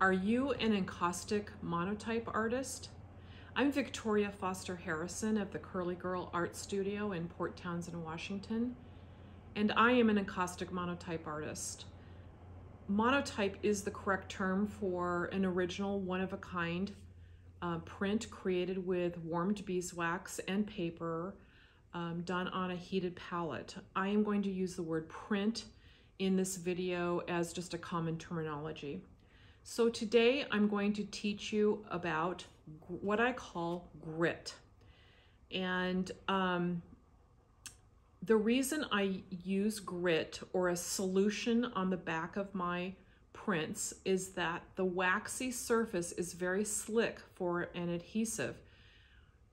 Are you an encaustic monotype artist? I'm Victoria Foster Harrison of the Curly Girl Art Studio in Port Townsend, Washington, and I am an encaustic monotype artist. Monotype is the correct term for an original one-of-a-kind print created with warmed beeswax and paper done on a heated palette. I am going to use the word print in this video as just a common terminology. So today I'm going to teach you about what I call grit. And the reason I use grit or a solution on the back of my prints is that the waxy surface is very slick for an adhesive.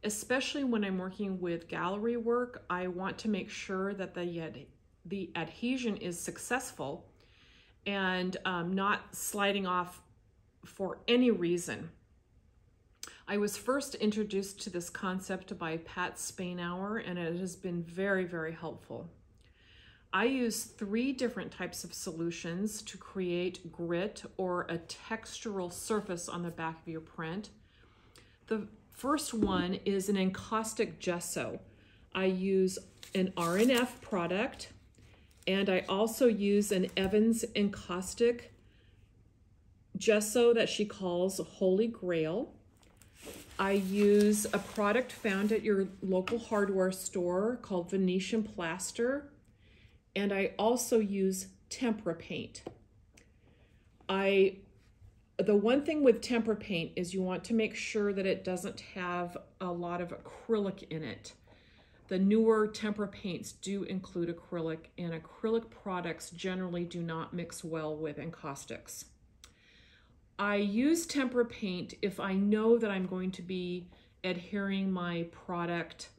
Especially when I'm working with gallery work, I want to make sure that the adhesion is successful and not sliding off for any reason. I was first introduced to this concept by Pat Spainhour, and it has been very, very helpful. I use 3 different types of solutions to create grit or a textural surface on the back of your print. The first one is an Encaustic Gesso. I use an R&F product, and I also use an Evans Encaustic Gesso that she calls Holy Grail. I use a product found at your local hardware store called Venetian Plaster, and I also use tempera paint. The one thing with tempera paint is you want to make sure that it doesn't have a lot of acrylic in it. The newer tempera paints do include acrylic, and acrylic products generally do not mix well with encaustics. I use tempera paint if I know that I'm going to be adhering my product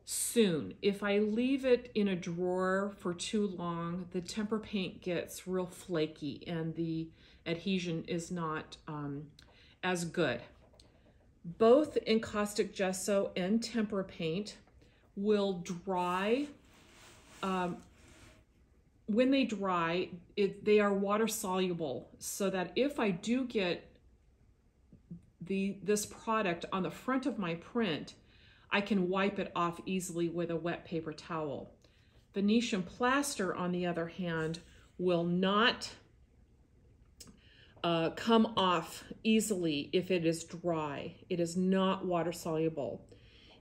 soon. If I leave it in a drawer for too long, the tempera paint gets real flaky and the adhesion is not as good. Both Encaustic Gesso and tempera paint will dry. When they dry, they are water soluble, so that if I do get this product on the front of my print, I can wipe it off easily with a wet paper towel. Venetian Plaster, on the other hand, will not come off easily if it is dry. It is not water soluble.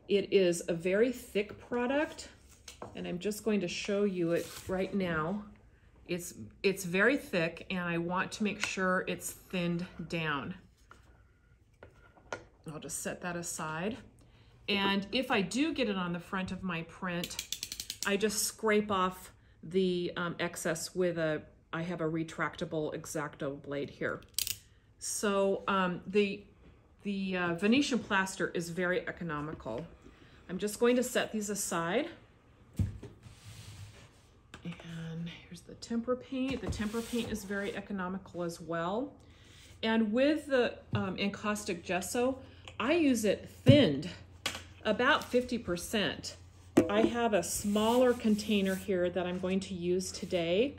It is a very thick product, and I'm just going to show you it right now. It's very thick, and I want to make sure it's thinned down. I'll just set that aside. And if I do get it on the front of my print, I just scrape off the excess with I have a retractable X-Acto blade here. So the Venetian Plaster is very economical. I'm just going to set these aside. And here's the tempera paint. The tempera paint is very economical as well. And with the Encaustic Gesso, I use it thinned about 50%. I have a smaller container here that I'm going to use today.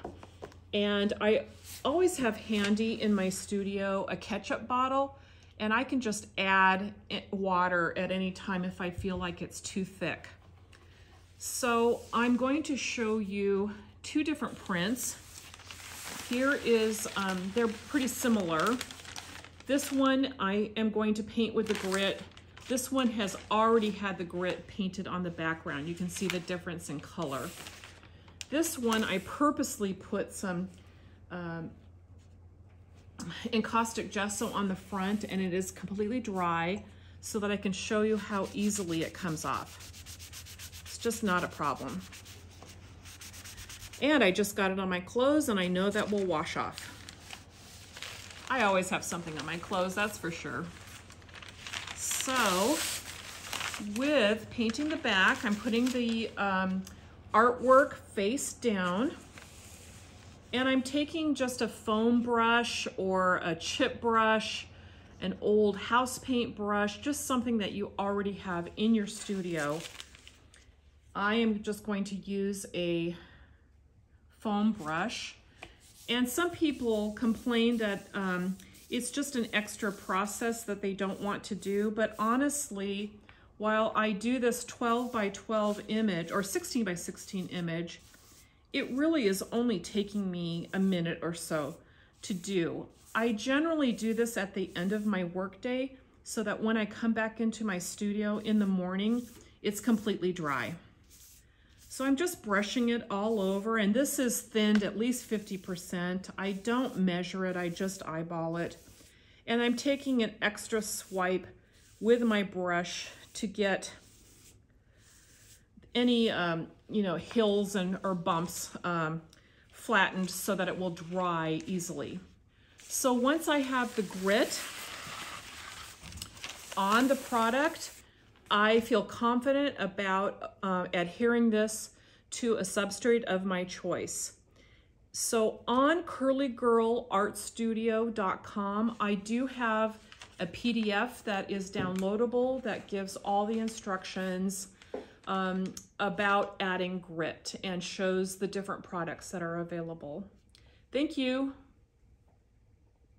And I always have handy in my studio a ketchup bottle, and I can just add water at any time if I feel like it's too thick. So I'm going to show you 2 different prints. Here is, they're pretty similar. This one I am going to paint with the grit. This one has already had the grit painted on the background. You can see the difference in color. This one I purposely put some Encaustic Gesso on the front, and it is completely dry so that I can show you how easily it comes off. It's just not a problem. And I just got it on my clothes, and I know that will wash off. I always have something on my clothes, that's for sure. So with painting the back, I'm putting the artwork face down, and I'm taking just a foam brush or a chip brush, an old house paint brush, just something that you already have in your studio. I am just going to use a foam brush, and some people complain that It's just an extra process that they don't want to do. But honestly, while I do this 12 by 12 image or 16 by 16 image, it really is only taking me a minute or so to do. I generally do this at the end of my workday so that when I come back into my studio in the morning, it's completely dry. So I'm just brushing it all over, and this is thinned at least 50%. I don't measure it, I just eyeball it. And I'm taking an extra swipe with my brush to get any hills or bumps flattened so that it will dry easily. So once I have the grit on the product, I feel confident about adhering this to a substrate of my choice. So on curlygirlartstudio.com, I do have a PDF that is downloadable that gives all the instructions about adding grit and shows the different products that are available. Thank you.